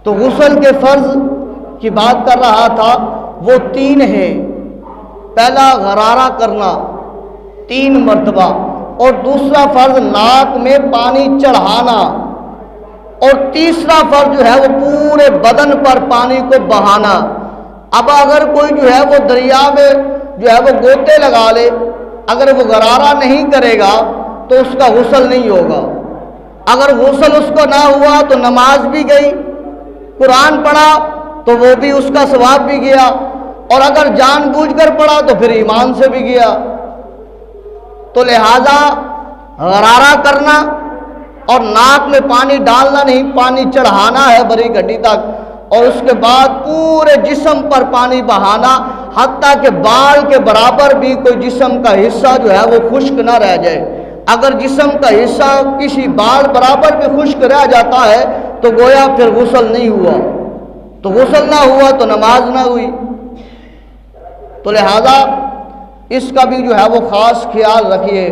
تو غسل کے فرض کی بات کر رہا تھا، وہ 3 ہیں۔ پہلا غرارہ کرنا 3 مرتبہ، اور دوسرا فرض ناک میں پانی چڑھانا، اور تیسرا فرض جو ہے وہ پورے بدن پر پانی کو بہانا۔ اب اگر کوئی جو ہے وہ دریا میں جو ہے وہ گوتے لگا لے، اگر وہ غرارہ نہیں کرے گا تو اس کا غسل نہیں ہوگا۔ اگر غسل اس کو نہ ہوا تو نماز بھی گئی، قرآن پڑھا تو وہ بھی اس کا ثواب بھی گیا، اور اگر جان بوجھ کر پڑھا تو پھر ایمان سے بھی گیا۔ تو لہذا غرارہ کرنا اور ناک میں پانی ڈالنا نہیں، پانی چڑھانا ہے بڑی گھٹی تک، اور اس کے بعد پورے جسم پر پانی بہانا، حتیٰ کہ بال کے برابر بھی کوئی جسم کا حصہ جو ہے وہ خشک نہ رہ جائے۔ اگر جسم کا حصہ کسی بال برابر بھی خشک رہ جاتا ہے تو گویا پھر غسل نہیں ہوا، تو غسل نہ ہوا تو نماز نہ ہوئی۔ تو لہذا اس کا بھی جو ہے وہ خاص خیال رکھیے۔